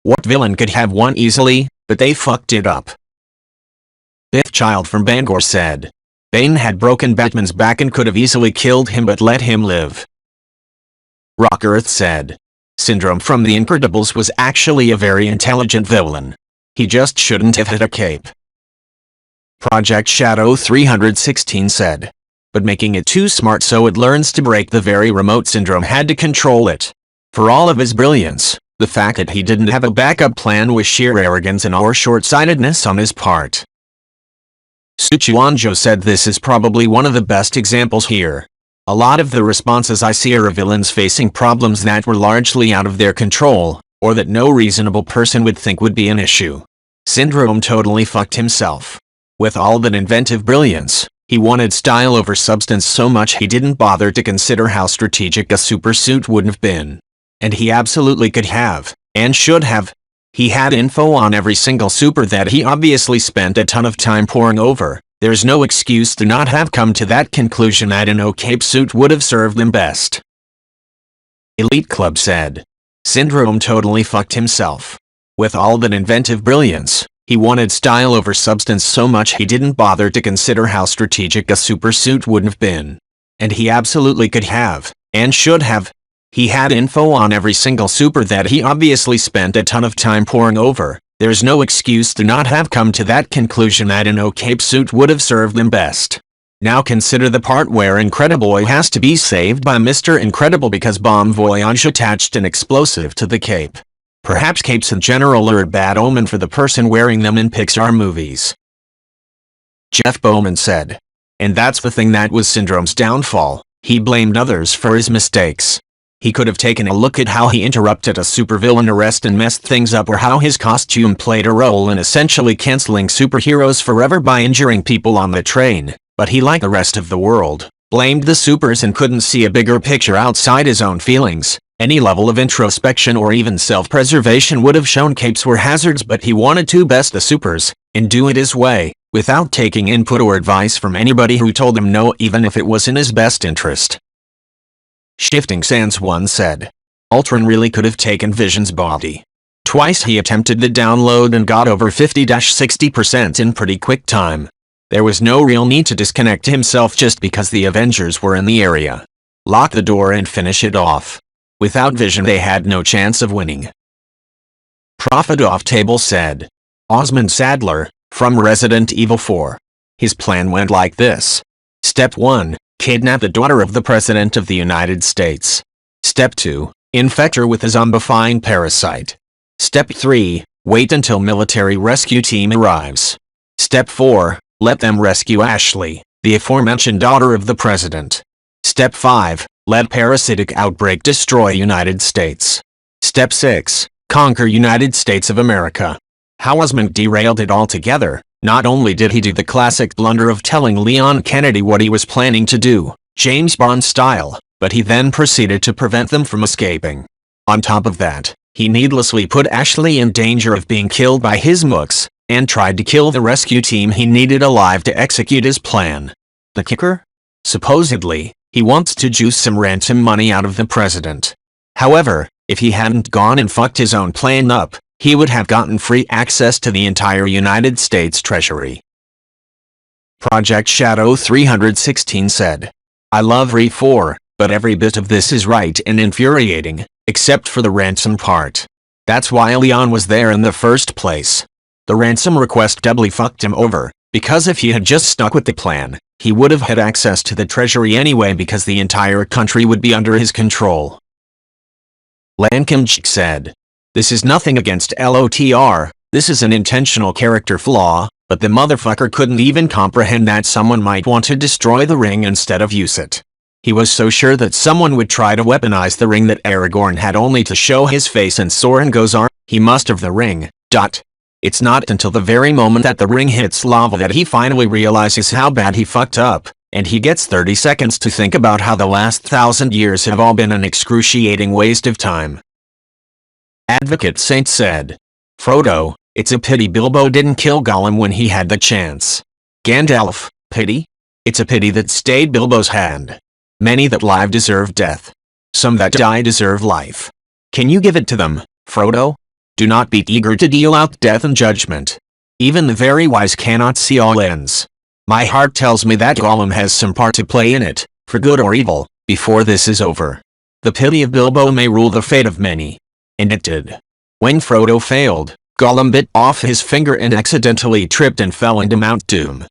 What villain could have won easily, but they fucked it up? Biff Child from Bangor said. Bane had broken Batman's back and could have easily killed him but let him live. Rock Earth said. Syndrome from The Incredibles was actually a very intelligent villain. He just shouldn't have had a cape. Project Shadow 316 said. But making it too smart so it learns to break the very remote Syndrome had to control it. For all of his brilliance, the fact that he didn't have a backup plan was sheer arrogance and or short-sightedness on his part. Suchuanjo said this is probably one of the best examples here. A lot of the responses I see are of villains facing problems that were largely out of their control, or that no reasonable person would think would be an issue. Syndrome totally fucked himself. With all that inventive brilliance, he wanted style over substance so much he didn't bother to consider how strategic a supersuit would have been. And he absolutely could have, and should have. He had info on every single super that he obviously spent a ton of time poring over. There's no excuse to not have come to that conclusion that an cape suit would have served him best. Elite Club said. Syndrome totally fucked himself. With all that inventive brilliance, he wanted style over substance so much he didn't bother to consider how strategic a supersuit would have been. And he absolutely could have, and should have. He had info on every single super that he obviously spent a ton of time poring over. There's no excuse to not have come to that conclusion that an cape suit would have served him best. Now consider the part where Incrediboy has to be saved by Mr. Incredible because Bomb Voyage attached an explosive to the cape. Perhaps capes in general are a bad omen for the person wearing them in Pixar movies. Jeff Bowman said. And that's the thing that was Syndrome's downfall. He blamed others for his mistakes. He could have taken a look at how he interrupted a supervillain arrest and messed things up, or how his costume played a role in essentially canceling superheroes forever by injuring people on the train, but he, like the rest of the world, blamed the supers and couldn't see a bigger picture outside his own feelings. Any level of introspection or even self-preservation would have shown capes were hazards, but he wanted to best the supers, and do it his way, without taking input or advice from anybody who told him no, even if it was in his best interest. Shifting Sands 1 said. Ultron really could have taken Vision's body. Twice he attempted the download and got over 50-60% in pretty quick time. There was no real need to disconnect himself just because the Avengers were in the area. Lock the door and finish it off. Without Vision they had no chance of winning. Prophet Off Table said. Osmond Sadler, from Resident Evil 4. His plan went like this. Step 1. Kidnap the daughter of the President of the United States. Step 2. Infect her with a zombifying parasite. Step 3. Wait until military rescue team arrives. Step 4. Let them rescue Ashley, the aforementioned daughter of the President. Step 5. Let parasitic outbreak destroy United States. Step 6. Conquer United States of America. How Osmond derailed it altogether. Not only did he do the classic blunder of telling Leon Kennedy what he was planning to do, James Bond style, but he then proceeded to prevent them from escaping. On top of that, he needlessly put Ashley in danger of being killed by his mooks, and tried to kill the rescue team he needed alive to execute his plan. The kicker? Supposedly, he wants to juice some ransom money out of the president. However, if he hadn't gone and fucked his own plan up, he would have gotten free access to the entire United States Treasury. Project Shadow 316 said. I love RE4, but every bit of this is right and infuriating, except for the ransom part. That's why Leon was there in the first place. The ransom request doubly fucked him over, because if he had just stuck with the plan, he would have had access to the treasury anyway because the entire country would be under his control. Lankimjik said. This is nothing against LOTR, this is an intentional character flaw, but the motherfucker couldn't even comprehend that someone might want to destroy the ring instead of use it. He was so sure that someone would try to weaponize the ring that Aragorn had only to show his face and Soren goes arm. He must have the ring. It's not until the very moment that the ring hits lava that he finally realizes how bad he fucked up, and he gets 30 seconds to think about how the last 1,000 years have all been an excruciating waste of time. Advocate Saint said. Frodo, it's a pity Bilbo didn't kill Gollum when he had the chance. Gandalf, pity? It's a pity that stayed Bilbo's hand. Many that live deserve death. Some that die deserve life. Can you give it to them, Frodo? Do not be eager to deal out death and judgment. Even the very wise cannot see all ends. My heart tells me that Gollum has some part to play in it, for good or evil, before this is over. The pity of Bilbo may rule the fate of many. And it did. When Frodo failed, Gollum bit off his finger and accidentally tripped and fell into Mount Doom.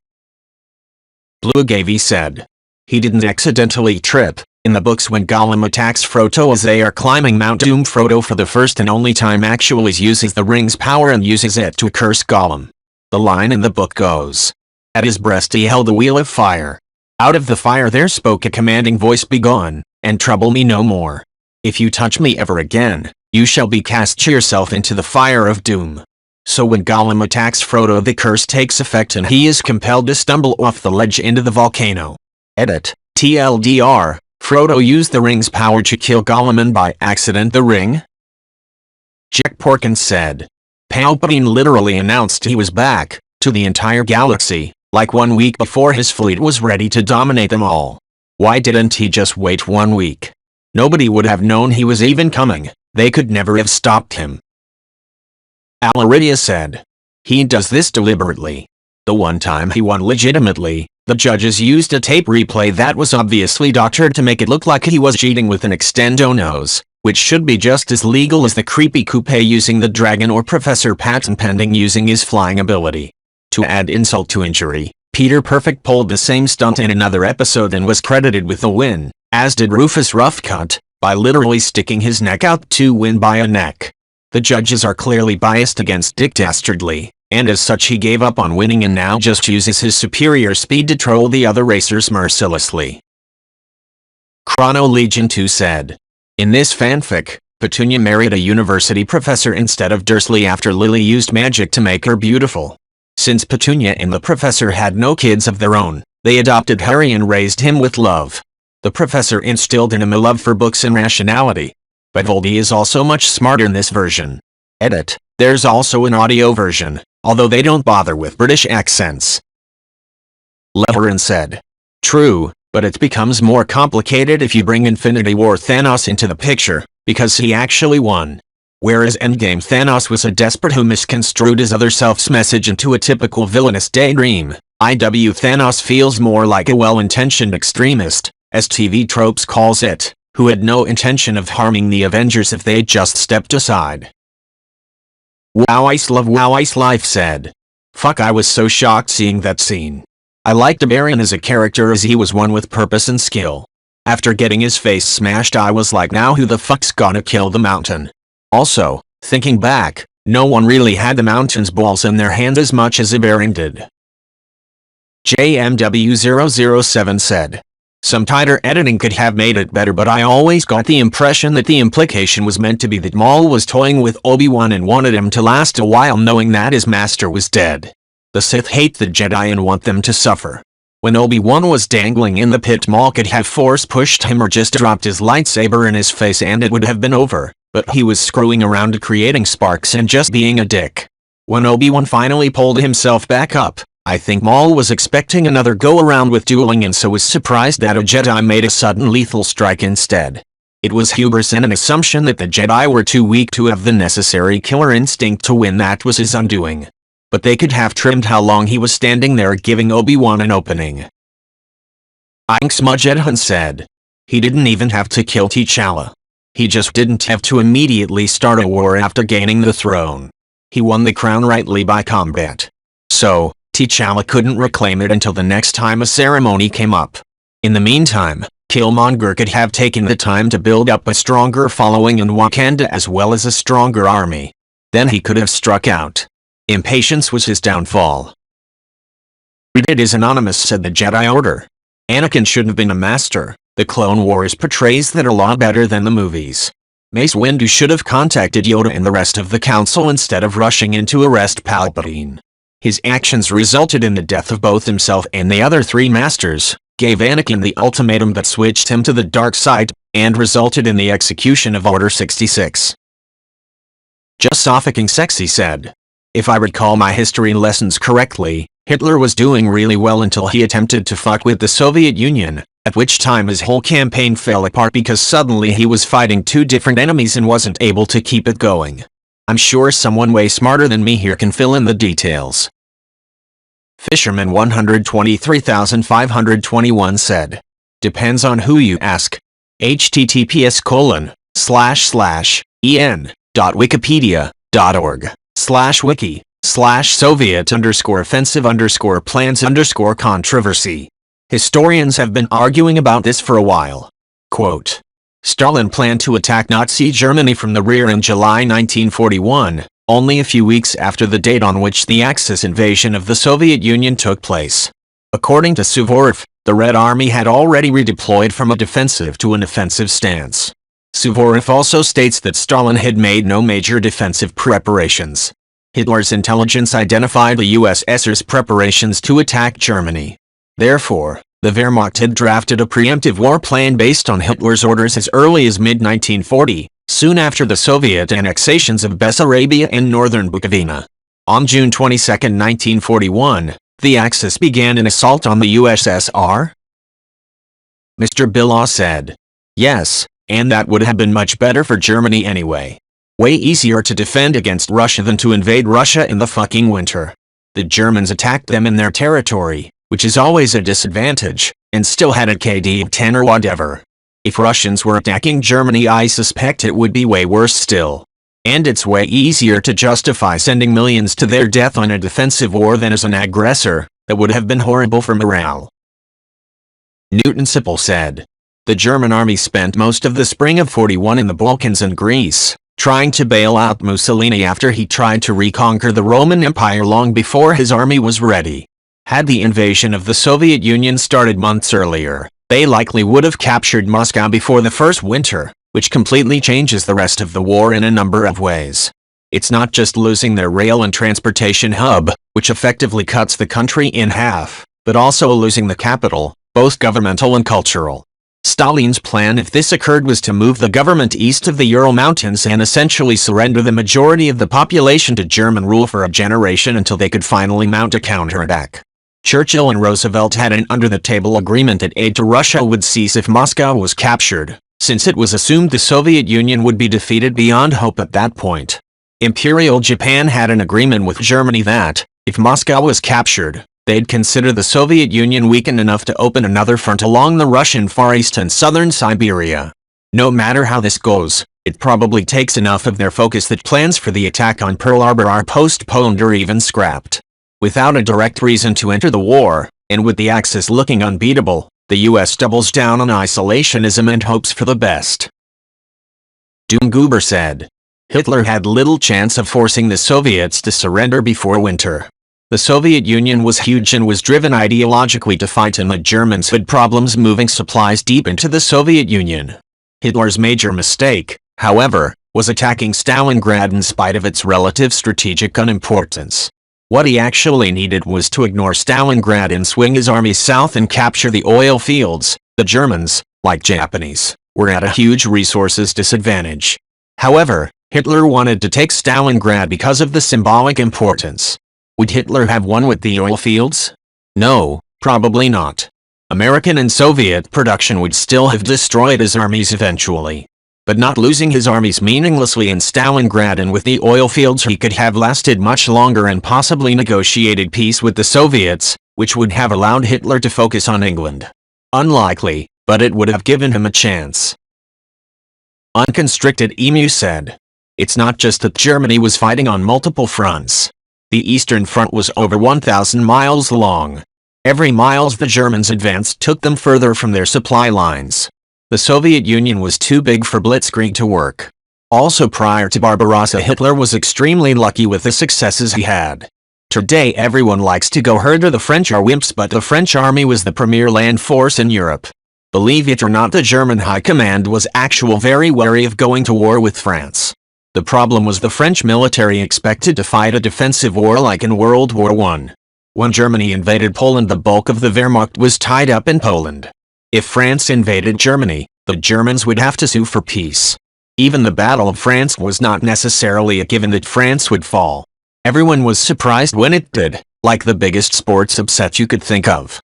Blue Gavy said. He didn't accidentally trip. In the books, when Gollum attacks Frodo as they are climbing Mount Doom, Frodo for the first and only time actually uses the ring's power and uses it to curse Gollum. The line in the book goes, "At his breast he held the wheel of fire. Out of the fire there spoke a commanding voice, begone, and trouble me no more. If you touch me ever again, you shall be cast yourself into the fire of doom." So when Gollum attacks Frodo, the curse takes effect and he is compelled to stumble off the ledge into the volcano. Edit. TLDR, Frodo used the ring's power to kill Gollum, and by accident the ring? Jack Porkins said. Palpatine literally announced he was back, to the entire galaxy, like 1 week before his fleet was ready to dominate them all. Why didn't he just wait 1 week? Nobody would have known he was even coming. They could never have stopped him. Alaridia said. He does this deliberately. The one time he won legitimately, the judges used a tape replay that was obviously doctored to make it look like he was cheating with an extendo nose, which should be just as legal as the creepy coupe using the dragon or Professor Patton Pending using his flying ability. To add insult to injury, Peter Perfect pulled the same stunt in another episode and was credited with the win, as did Rufus Roughcut, by literally sticking his neck out to win by a neck. The judges are clearly biased against Dick Dastardly, and as such he gave up on winning and now just uses his superior speed to troll the other racers mercilessly. Chrono Legion 2 said. In this fanfic, Petunia married a university professor instead of Dursley after Lily used magic to make her beautiful. Since Petunia and the professor had no kids of their own, they adopted Harry and raised him with love. The professor instilled in him a love for books and rationality. But Voldy is also much smarter in this version. Edit. There's also an audio version, although they don't bother with British accents. Leverin said. True, but it becomes more complicated if you bring Infinity War Thanos into the picture, because he actually won. Whereas Endgame Thanos was a desperate who misconstrued his other self's message into a typical villainous daydream, IW Thanos feels more like a well-intentioned extremist, as TV Tropes calls it, who had no intention of harming the Avengers if they just stepped aside. Wow Ice Love Wow Ice Life said. Fuck, I was so shocked seeing that scene. I liked Barian as a character as he was one with purpose and skill. After getting his face smashed I was like, now who the fuck's gonna kill the mountain? Also, thinking back, no one really had the mountain's balls in their hand as much as Barian did. JMW007 said. Some tighter editing could have made it better, but I always got the impression that the implication was meant to be that Maul was toying with Obi-Wan and wanted him to last a while knowing that his master was dead. The Sith hate the Jedi and want them to suffer. When Obi-Wan was dangling in the pit, Maul could have force pushed him or just dropped his lightsaber in his face and it would have been over, but he was screwing around creating sparks and just being a dick. When Obi-Wan finally pulled himself back up, I think Maul was expecting another go-around with dueling and so was surprised that a Jedi made a sudden lethal strike instead. It was hubris and an assumption that the Jedi were too weak to have the necessary killer instinct to win. That was his undoing. But they could have trimmed how long he was standing there, giving Obi-Wan an opening. Inksmudgeddon said. He didn't even have to kill T'Challa. He just didn't have to immediately start a war after gaining the throne. He won the crown rightly by combat. So, T'Challa couldn't reclaim it until the next time a ceremony came up. In the meantime, Killmonger could have taken the time to build up a stronger following in Wakanda as well as a stronger army. Then he could have struck out. Impatience was his downfall. It is anonymous, said the Jedi Order. Anakin shouldn't have been a master. The Clone Wars portrays that a lot better than the movies. Mace Windu should have contacted Yoda and the rest of the council instead of rushing in to arrest Palpatine. His actions resulted in the death of both himself and the other three masters, gave Anakin the ultimatum that switched him to the dark side, and resulted in the execution of Order 66. Just Sophicking Sexy said. If I recall my history lessons correctly, Hitler was doing really well until he attempted to fuck with the Soviet Union, at which time his whole campaign fell apart because suddenly he was fighting two different enemies and wasn't able to keep it going. I'm sure someone way smarter than me here can fill in the details. Fisherman 123,521 said. Depends on who you ask. https://en.wikipedia.org/wiki/Soviet_offensive_plans_controversy. Historians have been arguing about this for a while. Quote, Stalin planned to attack Nazi Germany from the rear in July 1941, only a few weeks after the date on which the Axis invasion of the Soviet Union took place. According to Suvorov, the Red Army had already redeployed from a defensive to an offensive stance. Suvorov also states that Stalin had made no major defensive preparations. Hitler's intelligence identified the USSR's preparations to attack Germany. Therefore, the Wehrmacht had drafted a preemptive war plan based on Hitler's orders as early as mid-1940, soon after the Soviet annexations of Bessarabia and northern Bukovina. On June 22, 1941, the Axis began an assault on the USSR? Mr. Bilaw said. Yes, and that would have been much better for Germany anyway. Way easier to defend against Russia than to invade Russia in the fucking winter. The Germans attacked them in their territory, which is always a disadvantage, and still had a KD of 10 or whatever. If Russians were attacking Germany, I suspect it would be way worse still. And it's way easier to justify sending millions to their death on a defensive war than as an aggressor. That would have been horrible for morale. Newton Sipple said. The German army spent most of the spring of '41 in the Balkans and Greece, trying to bail out Mussolini after he tried to reconquer the Roman Empire long before his army was ready. Had the invasion of the Soviet Union started months earlier, they likely would have captured Moscow before the first winter, which completely changes the rest of the war in a number of ways. It's not just losing their rail and transportation hub, which effectively cuts the country in half, but also losing the capital, both governmental and cultural. Stalin's plan if this occurred was to move the government east of the Ural Mountains and essentially surrender the majority of the population to German rule for a generation until they could finally mount a counterattack. Churchill and Roosevelt had an under-the-table agreement that aid to Russia would cease if Moscow was captured, since it was assumed the Soviet Union would be defeated beyond hope at that point. Imperial Japan had an agreement with Germany that, if Moscow was captured, they'd consider the Soviet Union weakened enough to open another front along the Russian Far East and southern Siberia. No matter how this goes, it probably takes enough of their focus that plans for the attack on Pearl Harbor are postponed or even scrapped. Without a direct reason to enter the war, and with the Axis looking unbeatable, the US doubles down on isolationism and hopes for the best. Doom Goober said. Hitler had little chance of forcing the Soviets to surrender before winter. The Soviet Union was huge and was driven ideologically to fight, and the Germans had problems moving supplies deep into the Soviet Union. Hitler's major mistake, however, was attacking Stalingrad in spite of its relative strategic unimportance. What he actually needed was to ignore Stalingrad and swing his army south and capture the oil fields. The Germans, like Japanese, were at a huge resources disadvantage. However, Hitler wanted to take Stalingrad because of the symbolic importance. Would Hitler have won with the oil fields? No, probably not. American and Soviet production would still have destroyed his armies eventually. But not losing his armies meaninglessly in Stalingrad and with the oil fields, he could have lasted much longer and possibly negotiated peace with the Soviets, which would have allowed Hitler to focus on England. Unlikely, but it would have given him a chance. Unconstricted Emu said. It's not just that Germany was fighting on multiple fronts. The Eastern Front was over 1,000 miles long. Every mile the Germans advanced took them further from their supply lines. The Soviet Union was too big for Blitzkrieg to work. Also, prior to Barbarossa, Hitler was extremely lucky with the successes he had. Today everyone likes to go herd the French are wimps, but the French army was the premier land force in Europe. Believe it or not, the German high command was actually very wary of going to war with France. The problem was the French military expected to fight a defensive war like in World War I. When Germany invaded Poland, the bulk of the Wehrmacht was tied up in Poland. If France invaded Germany, the Germans would have to sue for peace. Even the Battle of France was not necessarily a given that France would fall. Everyone was surprised when it did, like the biggest sports upset you could think of.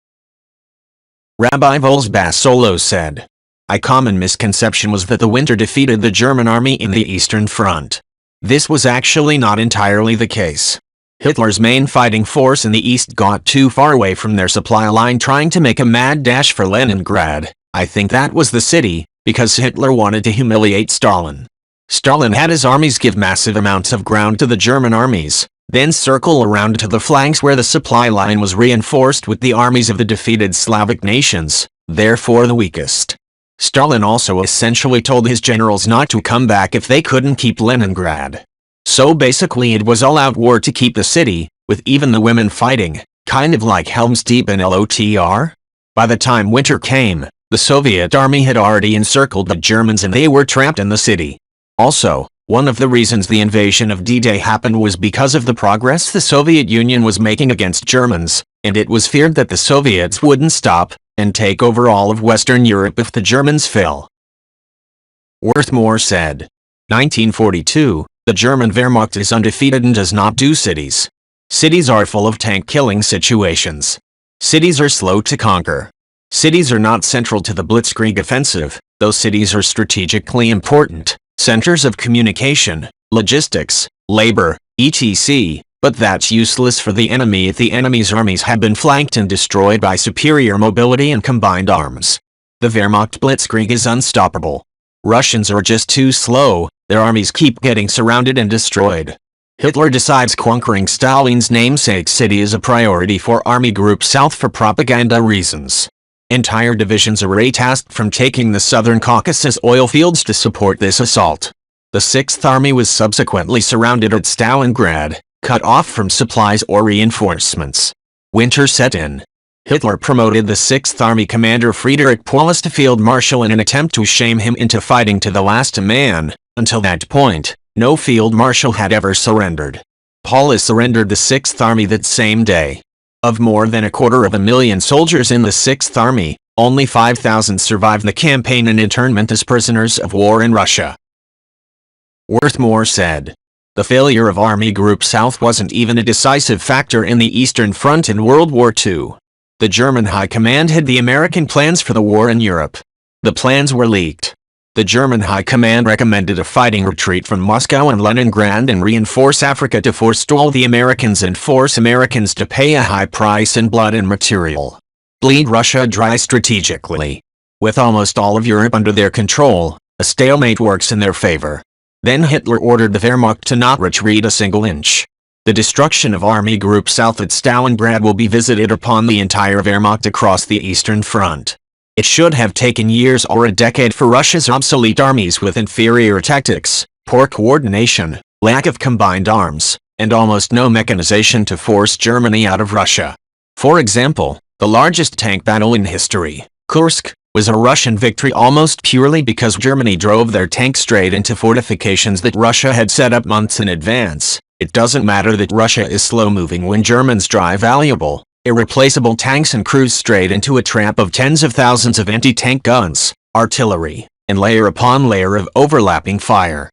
Rabbi Volz-Basolo said, a common misconception was that the winter defeated the German army in the Eastern Front. This was actually not entirely the case. Hitler's main fighting force in the east got too far away from their supply line trying to make a mad dash for Leningrad. I think that was the city, because Hitler wanted to humiliate Stalin. Stalin had his armies give massive amounts of ground to the German armies, then circle around to the flanks where the supply line was reinforced with the armies of the defeated Slavic nations, therefore the weakest. Stalin also essentially told his generals not to come back if they couldn't keep Leningrad. So basically it was all-out war to keep the city, with even the women fighting, kind of like Helm's Deep in LOTR. By the time winter came, the Soviet army had already encircled the Germans and they were trapped in the city. Also, one of the reasons the invasion of D-Day happened was because of the progress the Soviet Union was making against Germans, and it was feared that the Soviets wouldn't stop and take over all of Western Europe if the Germans fell. Worthmore said, 1942, the German Wehrmacht is undefeated and does not do cities. Cities are full of tank-killing situations. Cities are slow to conquer. Cities are not central to the Blitzkrieg offensive, though cities are strategically important, centers of communication, logistics, labor, etc., but that's useless for the enemy if the enemy's armies have been flanked and destroyed by superior mobility and combined arms. The Wehrmacht Blitzkrieg is unstoppable. Russians are just too slow, their armies keep getting surrounded and destroyed. Hitler decides conquering Stalin's namesake city is a priority for Army Group South for propaganda reasons. Entire divisions are tasked from taking the southern Caucasus oil fields to support this assault. The 6th Army was subsequently surrounded at Stalingrad, cut off from supplies or reinforcements. Winter set in. Hitler promoted the 6th Army commander Friedrich Paulus to field marshal in an attempt to shame him into fighting to the last man. Until that point, no field marshal had ever surrendered. Paulus surrendered the 6th Army that same day. Of more than 250,000 soldiers in the 6th Army, only 5,000 survived the campaign and internment as prisoners of war in Russia. Worthmore said, the failure of Army Group South wasn't even a decisive factor in the Eastern Front in World War II. The German High Command hid the American plans for the war in Europe. The plans were leaked. The German High Command recommended a fighting retreat from Moscow and Leningrad and reinforce Africa to forestall the Americans and force Americans to pay a high price in blood and material. Bleed Russia dry strategically. With almost all of Europe under their control, a stalemate works in their favor. Then Hitler ordered the Wehrmacht to not retreat a single inch. The destruction of Army Group South at Stalingrad will be visited upon the entire Wehrmacht across the Eastern Front. It should have taken years or a decade for Russia's obsolete armies with inferior tactics, poor coordination, lack of combined arms, and almost no mechanization to force Germany out of Russia. For example, the largest tank battle in history, Kursk, was a Russian victory almost purely because Germany drove their tanks straight into fortifications that Russia had set up months in advance. It doesn't matter that Russia is slow-moving when Germans drive valuable, irreplaceable tanks and cruise straight into a trap of tens of thousands of anti-tank guns, artillery, and layer upon layer of overlapping fire.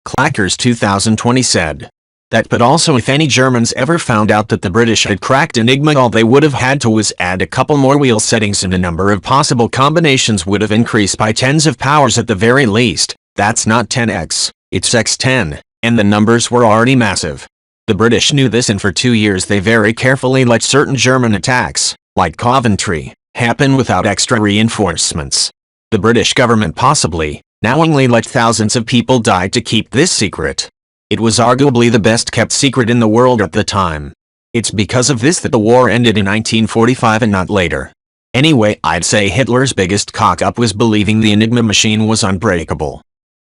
Clackers 2020 said that, but also if any Germans ever found out that the British had cracked Enigma, all they would have had to was add a couple more wheel settings and the number of possible combinations would have increased by tens of powers at the very least. That's not 10x, it's x10. And the numbers were already massive. The British knew this, and for 2 years they very carefully let certain German attacks, like Coventry, happen without extra reinforcements. The British government possibly, knowingly let thousands of people die to keep this secret. It was arguably the best kept secret in the world at the time. It's because of this that the war ended in 1945 and not later. Anyway, I'd say Hitler's biggest cock-up was believing the Enigma machine was unbreakable.